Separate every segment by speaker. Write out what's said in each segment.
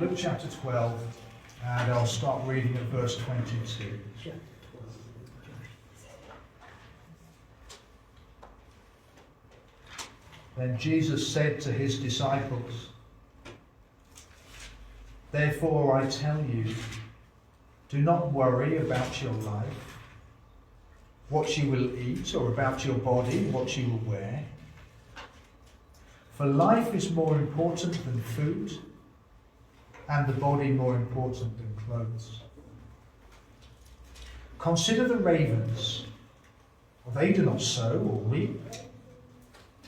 Speaker 1: Luke chapter 12, and I'll start reading at verse 22. Then Jesus said to his disciples, "Therefore I tell you, do not worry about your life, what you will eat, or about your body, what you will wear. For life is more important than food, and the body more important than clothes. Consider the ravens. They do not sow or reap.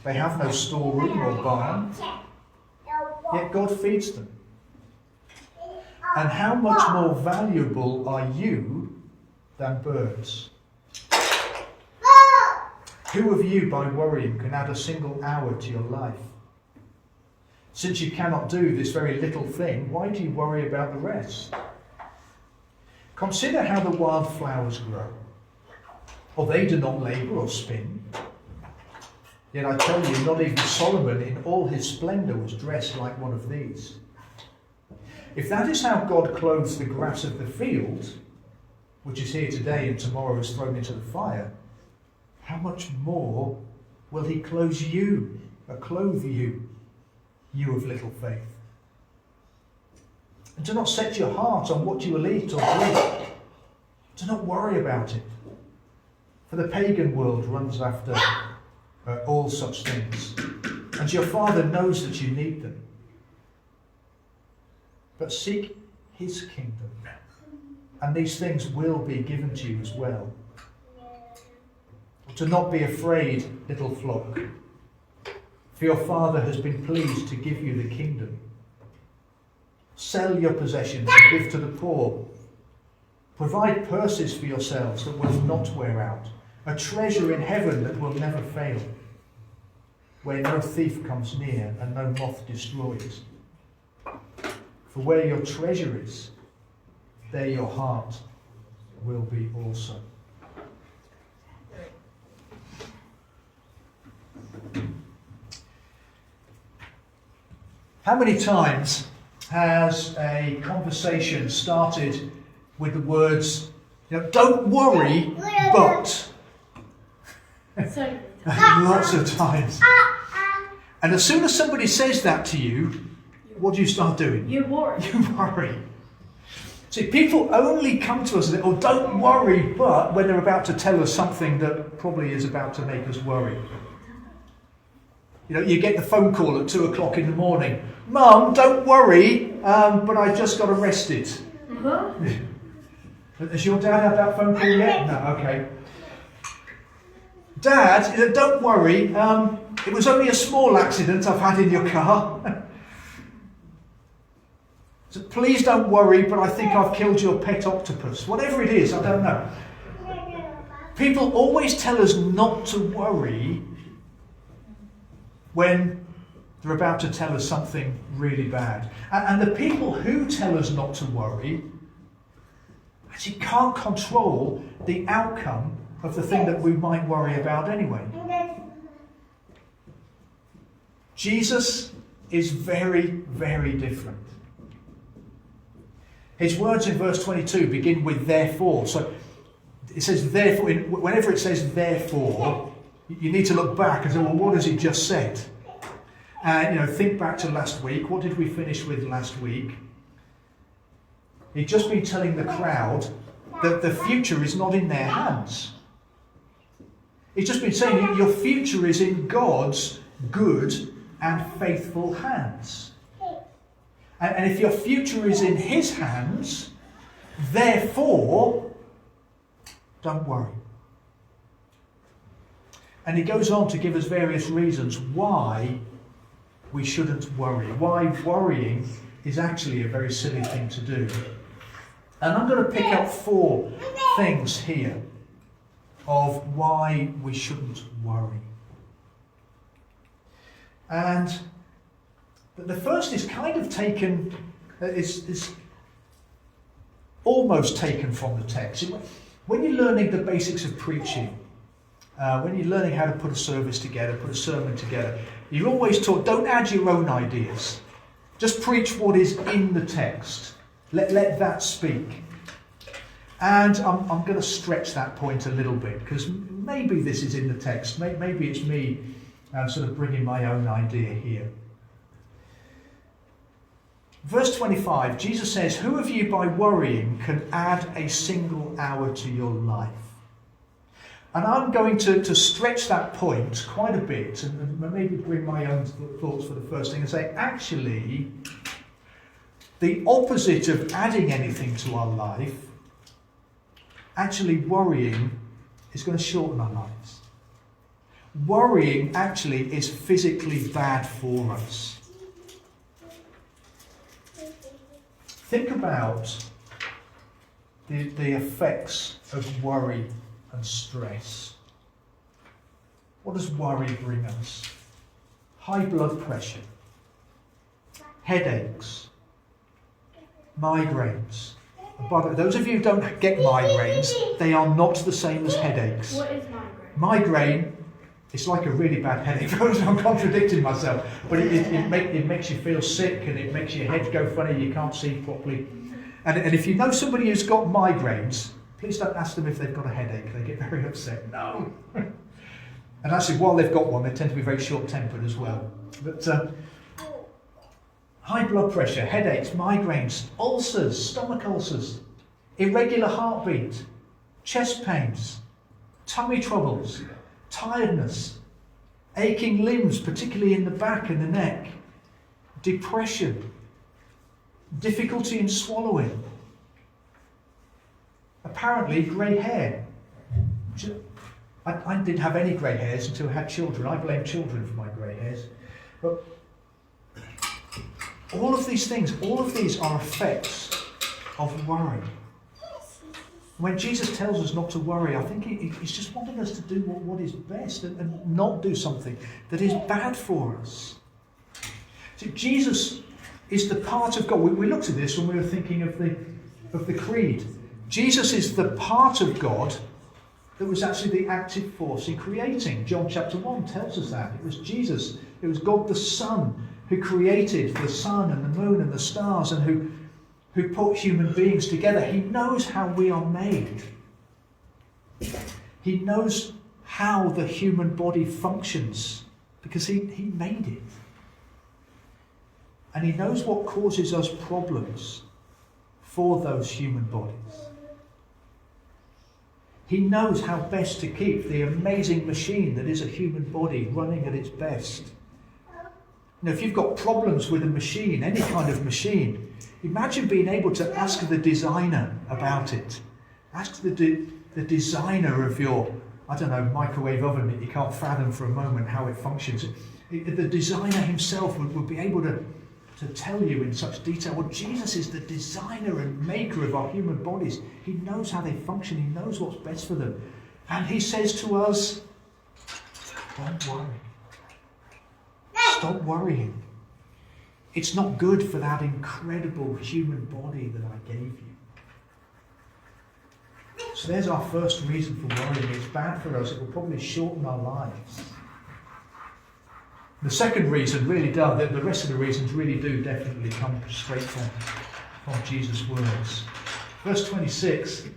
Speaker 1: They have no storeroom or barn, yet God feeds them. And how much more valuable are you than birds? Who of you, by worrying, can add a single hour to your life? Since you cannot do this very little thing, why do you worry about the rest? Consider how the wild flowers grow. For they do not labour or spin. Yet I tell you, not even Solomon in all his splendour was dressed like one of these. If that is how God clothes the grass of the field, which is here today and tomorrow is thrown into the fire, how much more will he clothe you, you of little faith? And do not set your heart on what you will eat or drink. Do not worry about it. For the pagan world runs after all such things, and your Father knows that you need them. But seek his kingdom, and these things will be given to you as well. Do not be afraid, little flock, for your Father has been pleased to give you the kingdom. Sell your possessions and give to the poor. Provide purses for yourselves that will not wear out, a treasure in heaven that will never fail, where no thief comes near and no moth destroys. For where your treasure is, there your heart will be also." How many times has a conversation started with the words, "Don't worry, but..." Lots of times. And as soon as somebody says that to you, what do you start doing?
Speaker 2: You worry.
Speaker 1: You worry. See, people only come to us and say, "Oh, don't worry," but when they're about to tell us something that probably is about to make us worry. You get the phone call at 2 o'clock in the morning. "Mum, don't worry, but I just got arrested."
Speaker 2: Uh-huh.
Speaker 1: Has your dad had that phone call yet? No, okay. "Dad, don't worry, it was only a small accident I've had in your car." So, "Please don't worry, but I think I've killed your pet octopus." Whatever it is, I don't know. People always tell us not to worry when they're about to tell us something really bad. And the people who tell us not to worry actually can't control the outcome of the thing that we might worry about anyway. Jesus is very, very different. His words in verse 22 begin with "therefore." So it says "therefore." Whenever it says "therefore," you need to look back and say, "Well, what has he just said?" And think back to last week. What did we finish with last week? He'd just been telling the crowd that the future is not in their hands. He's just been saying your future is in God's good and faithful hands. And if your future is in his hands, therefore, don't worry. And he goes on to give us various reasons why we shouldn't worry. Why worrying is actually a very silly thing to do. And I'm going to pick up 4 things here of why we shouldn't worry. And the first is kind of taken, is almost taken from the text. When you're learning the basics of preaching, when you're learning how to put a service together, put a sermon together, you're always taught, don't add your own ideas. Just preach what is in the text. Let that speak. And I'm going to stretch that point a little bit, because maybe this is in the text. Maybe it's me sort of bringing my own idea here. Verse 25, Jesus says, "Who of you by worrying can add a single hour to your life?" And I'm going to stretch that point quite a bit and maybe bring my own thoughts for the first thing and say, actually, the opposite of adding anything to our life, actually worrying is going to shorten our lives. Worrying actually is physically bad for us. Think about the effects of worry and stress. What does worry bring us? High blood pressure, headaches, migraines. By the way, those of you who don't get migraines, they are not the same as headaches.
Speaker 2: What is migraine?
Speaker 1: Migraine, it's like a really bad headache. I'm contradicting myself, but it makes you feel sick and it makes your head go funny, you can't see properly. And if you know somebody who's got migraines, please don't ask them if they've got a headache. They get very upset. No. And actually, while they've got one, they tend to be very short-tempered as well. But high blood pressure, headaches, migraines, ulcers, stomach ulcers, irregular heartbeat, chest pains, tummy troubles, tiredness, aching limbs, particularly in the back and the neck, depression, difficulty in swallowing, apparently grey hair. I didn't have any grey hairs until I had children. I blame children for my grey hairs. But all of these things, all of these are effects of worry. When Jesus tells us not to worry, I think he's just wanting us to do what is best and not do something that is bad for us. See, Jesus is the part of God. We looked at this when we were thinking of the creed. Jesus is the part of God that was actually the active force in creating. John chapter 1 tells us that. It was Jesus, it was God the Son who created the sun and the moon and the stars and who put human beings together. He knows how we are made. He knows how the human body functions because he made it. And he knows what causes us problems for those human bodies. He knows how best to keep the amazing machine that is a human body running at its best. Now, if you've got problems with a machine, any kind of machine, imagine being able to ask the designer about it. Ask the designer of your, microwave oven that you can't fathom for a moment how it functions. The designer himself would be able to tell you in such detail. Well, Jesus is the designer and maker of our human bodies. He knows how they function. He knows what's best for them. And he says to us, don't worry. Stop worrying. It's not good for that incredible human body that I gave you. So there's our first reason for worrying. It's bad for us. It will probably shorten our lives. The second reason really does, the rest of the reasons really do definitely come straight from Jesus' words. Verse 26.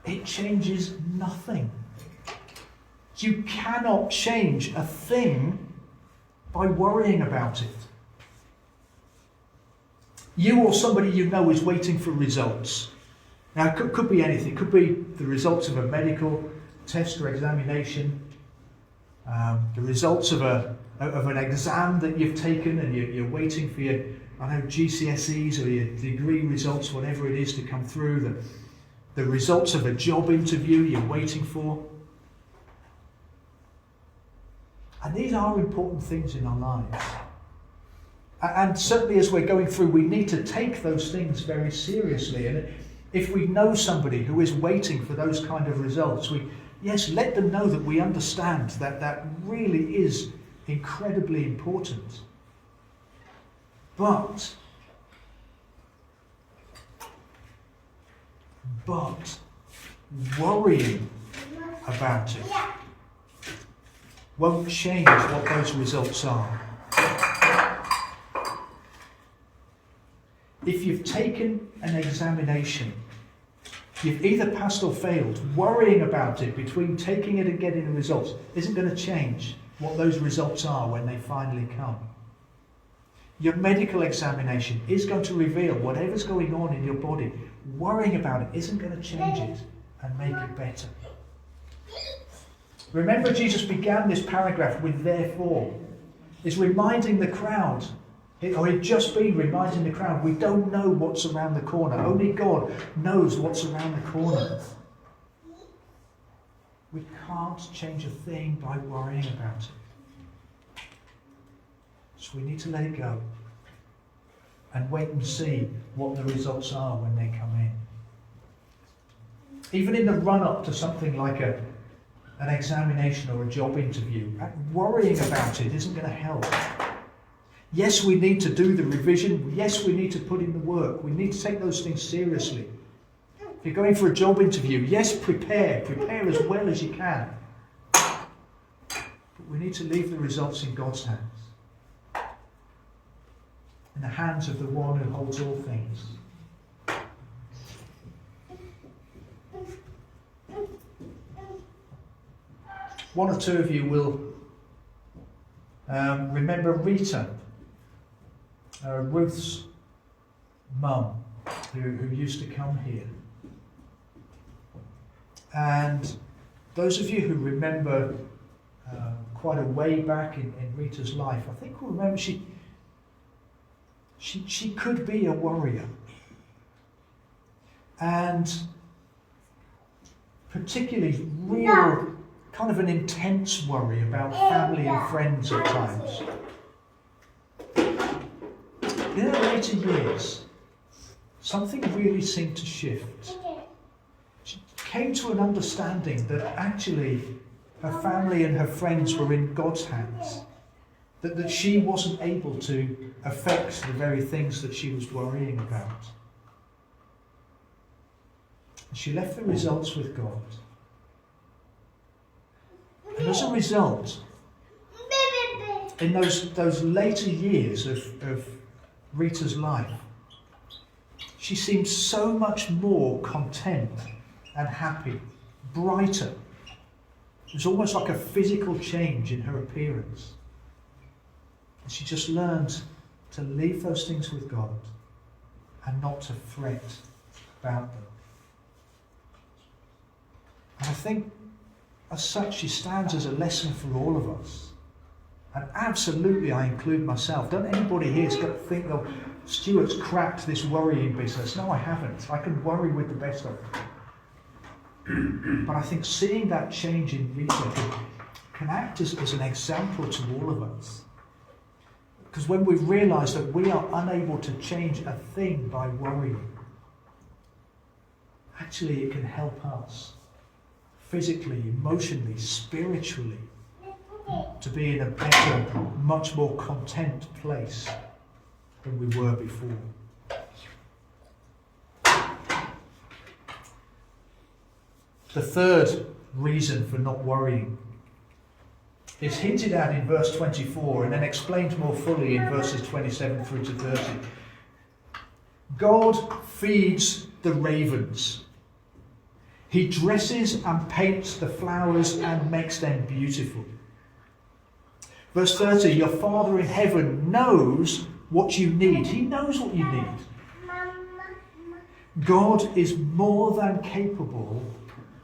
Speaker 1: It changes nothing. You cannot change a thing by worrying about it. You or somebody you know is waiting for results. Now, it could be anything. It could be the results of a medical test or examination, the results of an exam that you've taken and you're waiting for your, GCSEs or your degree results, whatever it is, to come through, the results of a job interview you're waiting for. And these are important things in our lives. And certainly as we're going through, we need to take those things very seriously. And if we know somebody who is waiting for those kind of results, let them know that we understand that really is incredibly important. But worrying about it won't change what those results are. If you've taken an examination, you've either passed or failed. Worrying about it between taking it and getting the results isn't going to change what those results are when they finally come. Your medical examination is going to reveal whatever's going on in your body. Worrying about it isn't going to change it and make it better. Remember, Jesus began this paragraph with therefore. He's reminding the crowd, or he'd just been reminding the crowd, we don't know what's around the corner. Only God knows what's around the corner. We can't change a thing by worrying about it. So we need to let it go and wait and see what the results are when they come in. Even in the run-up to something like an examination or a job interview, worrying about it isn't going to help. Yes, we need to do the revision. Yes, we need to put in the work. We need to take those things seriously. If you're going for a job interview, yes, prepare as well as you can. But we need to leave the results in God's hands, in the hands of the one who holds all things. One or two of you will remember Rita, Ruth's mum, who used to come here. And those of you who remember quite a way back in Rita's life, I think will remember she could be a worrier. And particularly real kind of an intense worry about family and friends at times. In her later years, something really seemed to shift. She came to an understanding that actually her family and her friends were in God's hands. That she wasn't able to affect the very things that she was worrying about. She left the results with God. And as a result, in those later years of Rita's life, she seemed so much more content and happy, brighter. It was almost like a physical change in her appearance. And she just learned to leave those things with God and not to fret about them. And I think, as such, she stands as a lesson for all of us. And absolutely, I include myself. Don't anybody here think, oh, Stuart's cracked this worrying business. No, I haven't. I can worry with the best of them. But I think seeing that change in Rita can act as an example to all of us. Because when we realise that we are unable to change a thing by worrying, actually it can help us physically, emotionally, spiritually, to be in a better, much more content place than we were before. The third reason for not worrying is hinted at in verse 24 and then explained more fully in verses 27 through to 30. God feeds the ravens. He dresses and paints the flowers and makes them beautiful. Verse 30, your Father in heaven knows what you need. He knows what you need. God is more than capable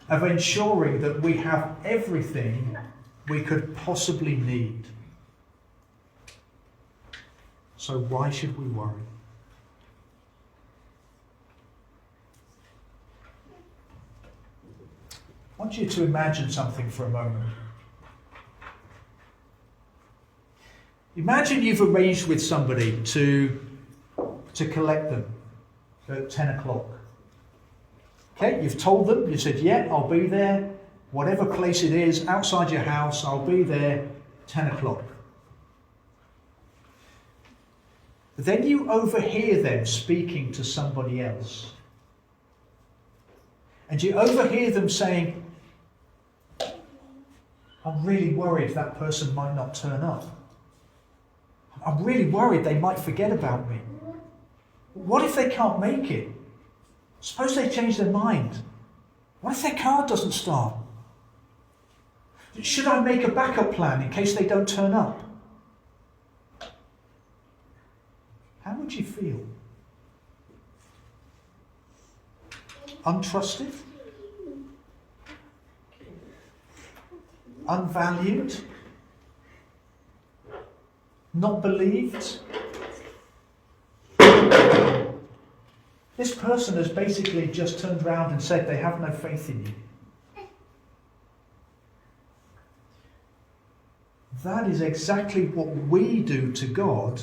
Speaker 1: of ensuring that we have everything we could possibly need. So why should we worry? I want you to imagine something for a moment. Imagine you've arranged with somebody to collect them at 10 o'clock. Okay, you've told them, you said, yeah, I'll be there, whatever place it is, outside your house, I'll be there 10 o'clock. But then you overhear them speaking to somebody else. And you overhear them saying, I'm really worried that person might not turn up. I'm really worried they might forget about me. What if they can't make it? Suppose they change their mind. What if their car doesn't start? Should I make a backup plan in case they don't turn up? How would you feel? Untrusted? Unvalued? Not believed? This person has basically just turned around and said they have no faith in you. That is exactly what we do to God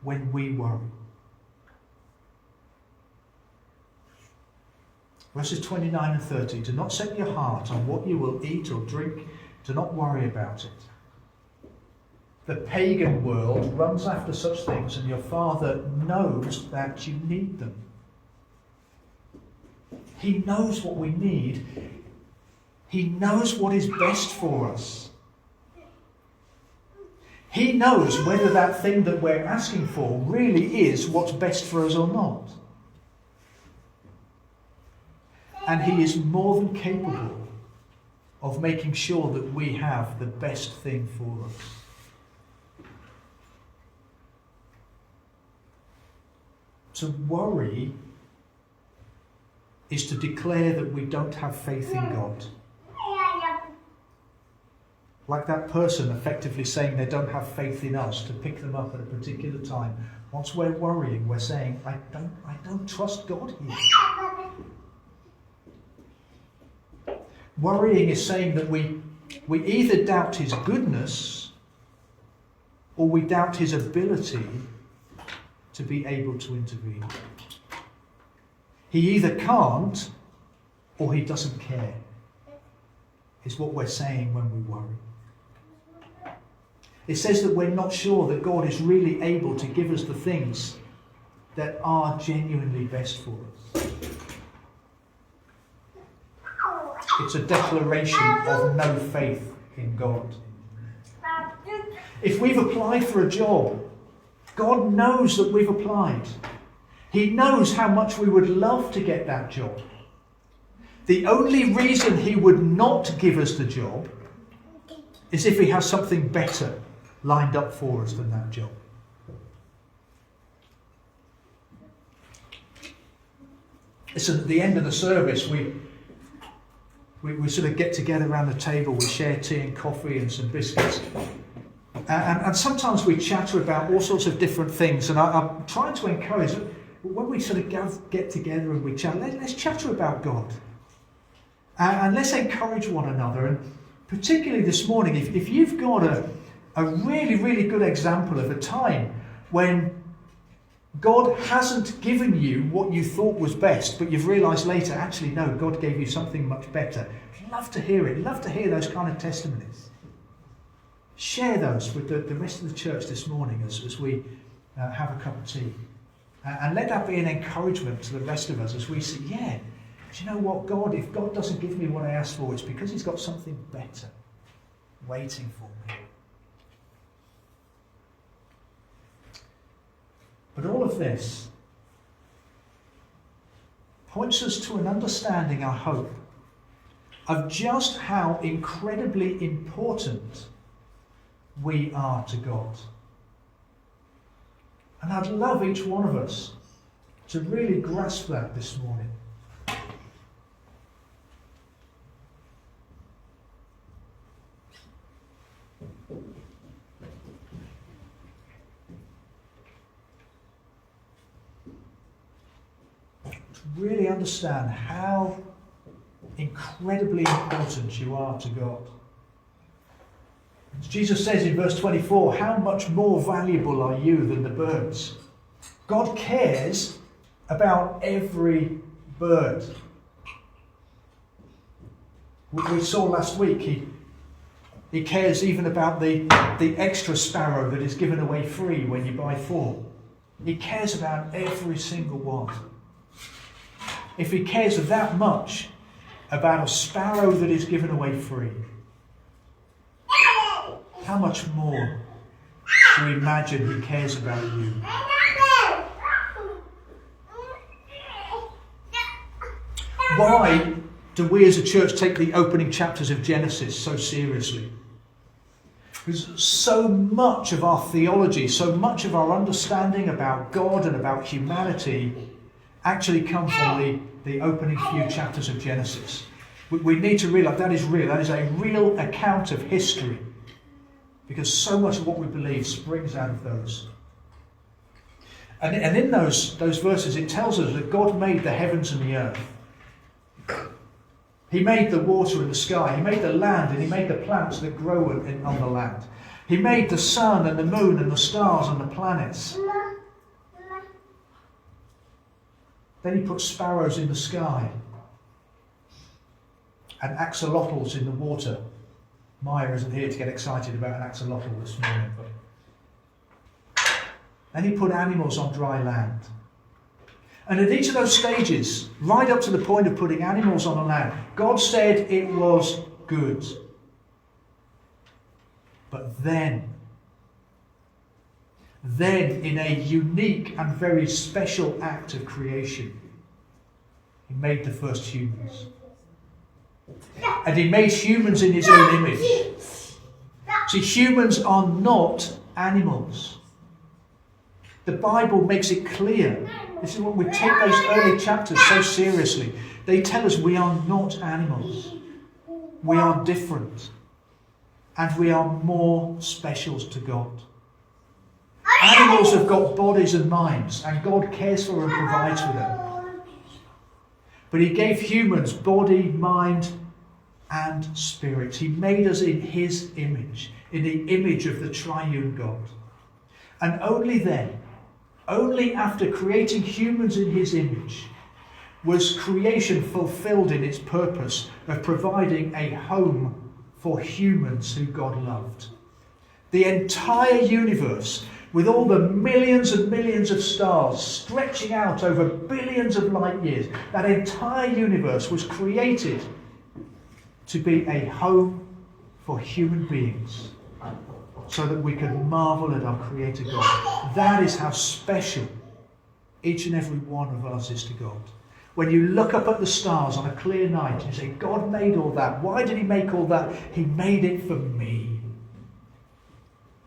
Speaker 1: when we worry. Verses 29 and 30. Do not set your heart on what you will eat or drink. Do not worry about it. The pagan world runs after such things, and your Father knows that you need them. He knows what we need. He knows what is best for us. He knows whether that thing that we're asking for really is what's best for us or not. And He is more than capable of making sure that we have the best thing for us. To worry is to declare that we don't have faith in God. Like that person effectively saying they don't have faith in us to pick them up at a particular time. Once we're worrying, we're saying, I don't trust God here. Worrying is saying that we either doubt His goodness or we doubt His ability to be able to intervene. He either can't or He doesn't care, is what we're saying when we worry. It says that we're not sure that God is really able to give us the things that are genuinely best for us. It's a declaration of no faith in God. If we've applied for a job, God knows that we've applied. He knows how much we would love to get that job. The only reason He would not give us the job is if He has something better lined up for us than that job. Listen, at the end of the service, we sort of get together around the table, we share tea and coffee and some biscuits. And sometimes we chatter about all sorts of different things. And I'm trying to encourage, when we sort of get together and we chat, let's chatter about God. And let's encourage one another. And particularly this morning, if you've got a really, really good example of a time when God hasn't given you what you thought was best, but you've realised later, actually, no, God gave you something much better. I'd love to hear it. Love to hear those kind of testimonies. Share those with the rest of the church this morning as we have a cup of tea. And let that be an encouragement to the rest of us as we say, yeah, do you know what, if God doesn't give me what I asked for, it's because He's got something better waiting for me. But all of this points us to an understanding, I hope, of just how incredibly important we are to God. And I'd love each one of us to really grasp that this morning. To really understand how incredibly important you are to God. As Jesus says in verse 24, how much more valuable are you than the birds? God cares about every bird. We saw last week, he cares even about the extra sparrow that is given away free when you buy 4. He cares about every single one. If He cares that much, about a sparrow that is given away free, how much more do you imagine he cares about you? Why do we as a church take the opening chapters of Genesis so seriously? Because so much of our theology, so much of our understanding about God and about humanity actually come from the opening few chapters of Genesis. We need to realise that is real. That is a real account of history. Because so much of what we believe springs out of those. And in those verses it tells us that God made the heavens and the earth. He made the water and the sky. He made the land and he made the plants that grow on the land. He made the sun and the moon and the stars and the planets. Then he put sparrows in the sky and axolotls in the water. Maya isn't here to get excited about an axolotl this morning. Then he put animals on dry land. And at each of those stages, right up to the point of putting animals on the land, God said it was good. But then in a unique and very special act of creation, he made the first humans. And he made humans in his own image. See, humans are not animals. The Bible makes it clear. This is what we take those early chapters so seriously. They tell us we are not animals. We are different. And we are more special to God. Animals have got bodies and minds, and God cares for and provides for them. But he gave humans body, mind, and spirit. He made us in his image, in the image of the triune God. And only then, only after creating humans in his image, was creation fulfilled in its purpose of providing a home for humans who God loved. The entire universe, with all the millions and millions of stars stretching out over billions of light years, that entire universe was created to be a home for human beings, so that we could marvel at our Creator God. That is how special each and every one of us is to God. When you look up at the stars on a clear night and you say, God made all that. Why did he make all that? He made it for me.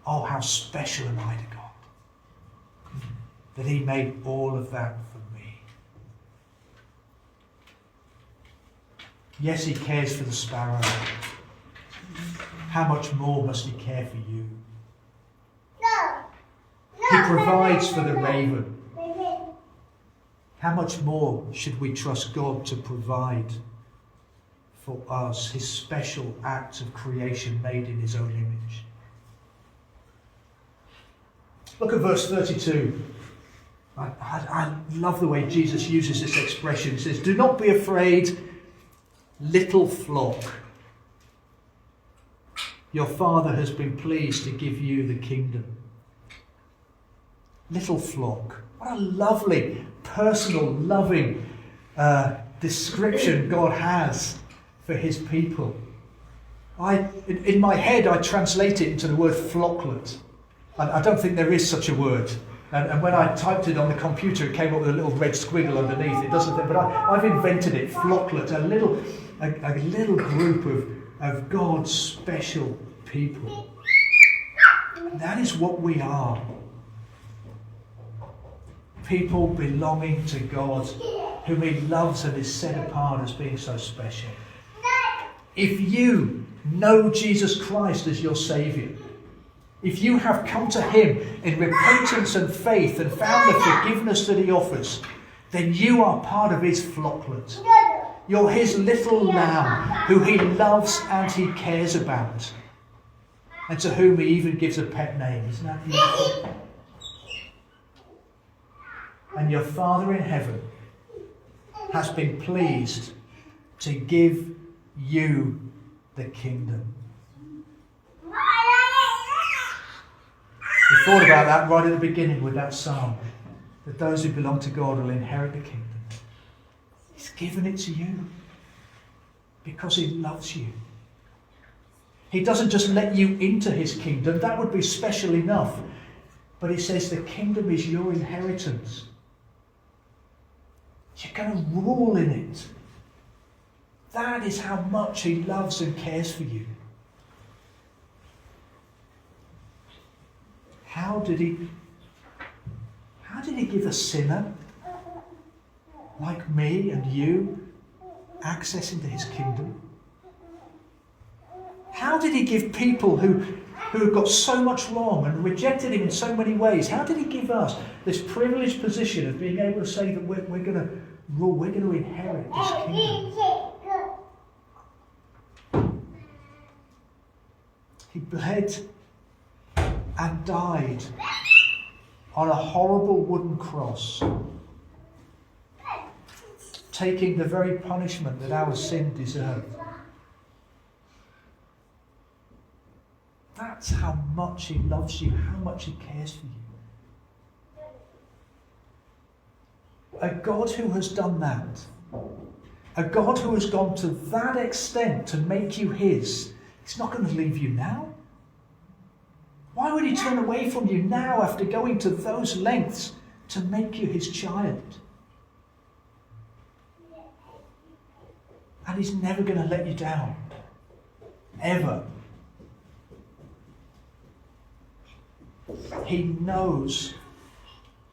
Speaker 1: Oh, how special am I to God, that he made all of that for me. Yes, he cares for the sparrow. How much more must he care for you? He provides for the raven. How much more should we trust God to provide for us, his special act of creation made in his own image? Look at verse 32. I love the way Jesus uses this expression. He says, "Do not be afraid, little flock. Your Father has been pleased to give you the kingdom." Little flock. What a lovely, personal, loving description God has for his people. In my head, I translate it into the word flocklet. I don't think there is such a word. And when I typed it on the computer, it came up with a little red squiggle underneath. It doesn't. But I've invented it. Flocklet, a little group of God's special people. And that is what we are. People belonging to God, whom he loves and is set apart as being so special. If you know Jesus Christ as your Saviour, if you have come to him in repentance and faith and found the forgiveness that he offers, then you are part of his flocklet. You're his little lamb who he loves and he cares about, and to whom he even gives a pet name. Isn't that beautiful? And your Father in heaven has been pleased to give you the kingdom. We thought about that right at the beginning with that psalm, that those who belong to God will inherit the kingdom. He's given it to you. Because he loves you. He doesn't just let you into his kingdom. That would be special enough. But he says the kingdom is your inheritance. You're going to rule in it. That is how much he loves and cares for you. How did he give a sinner like me and you access into his kingdom? How did he give people who have got so much wrong and rejected him in so many ways, how did he give us this privileged position of being able to say that we're going to rule, we're going to inherit this kingdom? He bled and died on a horrible wooden cross, taking the very punishment that our sin deserved. That's how much he loves you, how much he cares for you. A God who has done that, a God who has gone to that extent to make you his, he's not going to leave you now. Why would he turn away from you now after going to those lengths to make you his child? And he's never going to let you down. Ever. He knows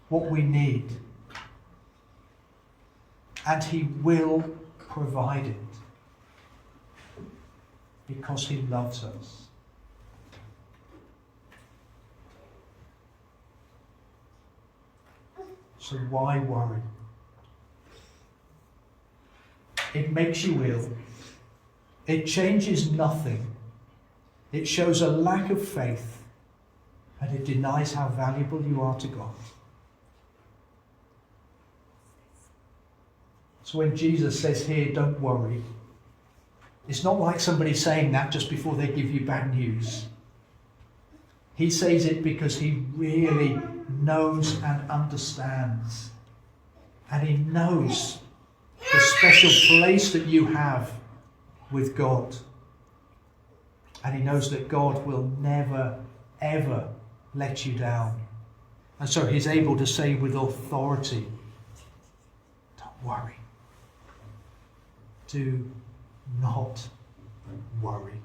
Speaker 1: what we need. And he will provide it. Because he loves us. So why worry? It makes you ill. It changes nothing. It shows a lack of faith. And it denies how valuable you are to God. So when Jesus says here, don't worry, it's not like somebody saying that just before they give you bad news. He says it because he really knows and understands. And he knows the special place that you have with God. And he knows that God will never, ever let you down. And so he's able to say with authority, don't worry. Do not worry.